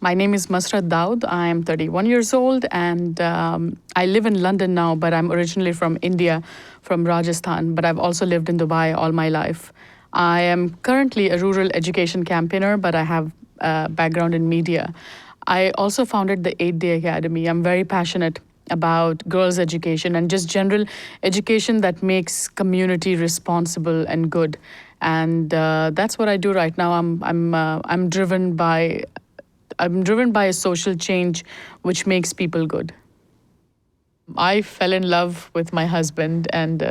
My name is Masarat Daud. I am 31 years old and I live in London now, but I'm originally from India, from Rajasthan, but I've also lived in Dubai all my life. I am currently a rural education campaigner, but I have a background in media. I also founded the 8-Day Academy. I'm very passionate about girls' education and just general education that makes community responsible and good. And that's what I do right now. I'm driven by a social change which makes people good. I fell in love with my husband and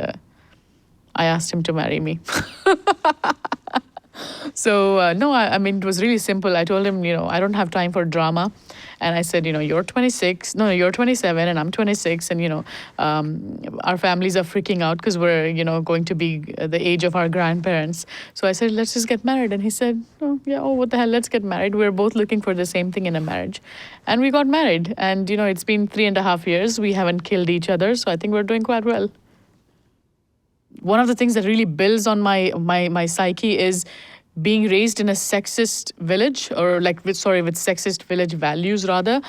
I asked him to marry me. So, no, I mean, it was really simple. I told him, I don't have time for drama. And I said, you're 26, no, you're 27 and I'm 26. And, our families are freaking out because we're, going to be the age of our grandparents. So I said, let's just get married. And he said, what the hell, let's get married. We're both looking for the same thing in a marriage. And we got married. And, it's been 3.5 years. We haven't killed each other. So I think we're doing quite well. One of the things that really builds on my psyche is being raised in a sexist village, or with sexist village values rather.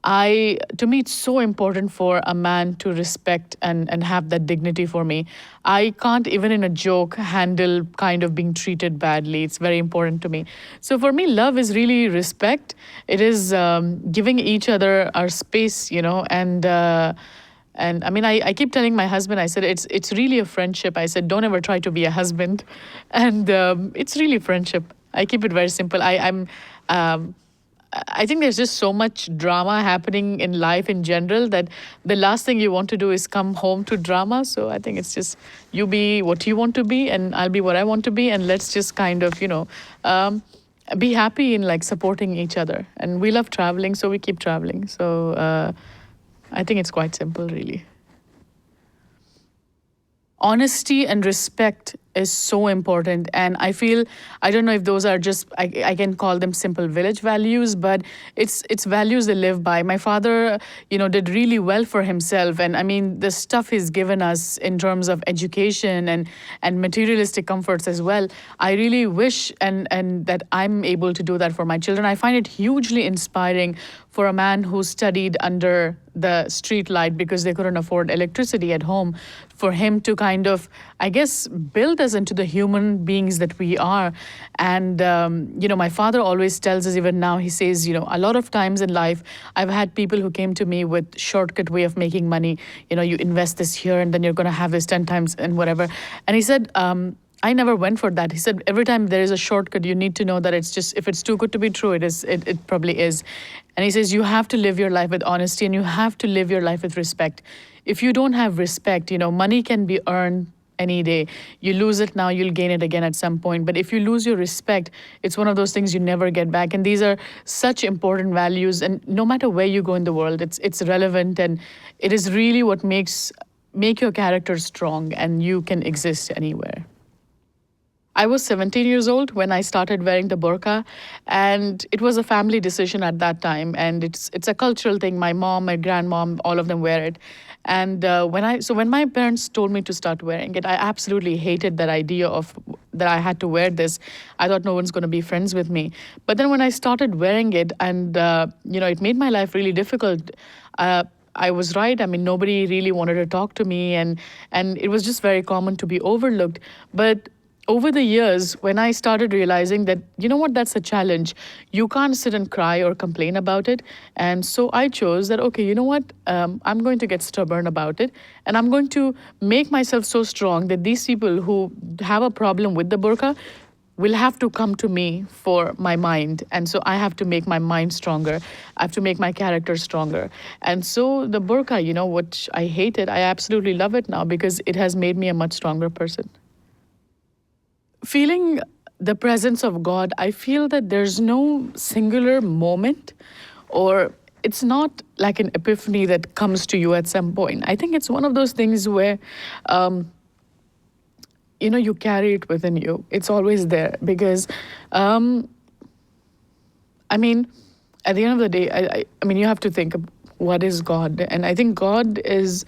To me, it's so important for a man to respect and have that dignity for me. I can't even in a joke handle kind of being treated badly. It's very important to me. So for me, love is really respect. It is giving each other our space, and I mean, I keep telling my husband, I said, it's really a friendship. I said, don't ever try to be a husband. And it's really friendship. I keep it very simple. I think there's just so much drama happening in life in general that the last thing you want to do is come home to drama. So I think it's just you be what you want to be and I'll be what I want to be. And let's just kind of, be happy in supporting each other. And we love traveling, so we keep traveling. So I think it's quite simple, really. Honesty and respect is so important. And I don't know if those are just, I can call them simple village values, but it's values they live by. My father, did really well for himself. And I mean, the stuff he's given us in terms of education and materialistic comforts as well, I really wish and that I'm able to do that for my children. I find it hugely inspiring for a man who studied under the street light because they couldn't afford electricity at home, for him to kind of, I guess, build us into the human beings that we are. And, my father always tells us, even now, he says, a lot of times in life, I've had people who came to me with shortcut way of making money. You invest this here and then you're going to have this 10 times and whatever. And he said, I never went for that. He said, every time there is a shortcut, you need to know that it's just, if it's too good to be true, it probably is. And he says, you have to live your life with honesty and you have to live your life with respect. If you don't have respect, money can be earned any day. You lose it now, you'll gain it again at some point. But if you lose your respect, it's one of those things you never get back. And these are such important values. And no matter where you go in the world, it's relevant. And it is really what make your character strong and you can exist anywhere. I was 17 years old when I started wearing the burqa, and it was a family decision at that time. And it's a cultural thing. My mom, my grandmom, all of them wear it. And when my parents told me to start wearing it, I absolutely hated that idea of that I had to wear this. I thought no one's going to be friends with me. But then when I started wearing it, and it made my life really difficult. I was right. I mean, nobody really wanted to talk to me, and it was just very common to be overlooked. But over the years, when I started realizing that, that's a challenge. You can't sit and cry or complain about it. And so I chose that, okay, I'm going to get stubborn about it. And I'm going to make myself so strong that these people who have a problem with the burqa will have to come to me for my mind. And so I have to make my mind stronger. I have to make my character stronger. And so the burqa, which I hated, I absolutely love it now because it has made me a much stronger person. Feeling the presence of God, I feel that there's no singular moment, or it's not like an epiphany that comes to you at some point. I think it's one of those things where, you carry it within you. It's always there because, at the end of the day, I mean, you have to think of what is God. And I think God is,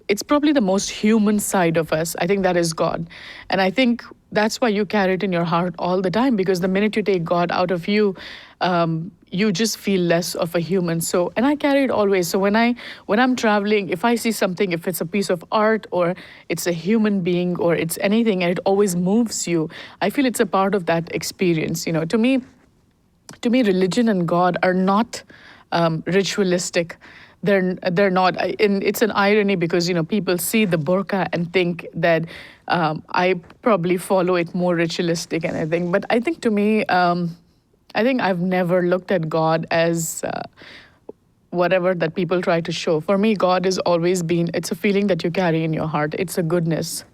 it's probably the most human side of us. I think that is God. And I think that's why you carry it in your heart all the time, because the minute you take God out of you, you just feel less of a human. So, and I carry it always. So when I'm traveling, if I see something, if it's a piece of art or it's a human being or it's anything, and it always moves you, I feel it's a part of that experience. To me, religion and God are not ritualistic. They're not. And it's an irony because people see the burqa and think that I probably follow it more ritualistic and everything. But I think to me, I think I've never looked at God as whatever that people try to show. For me, God has always been. It's a feeling that you carry in your heart. It's a goodness.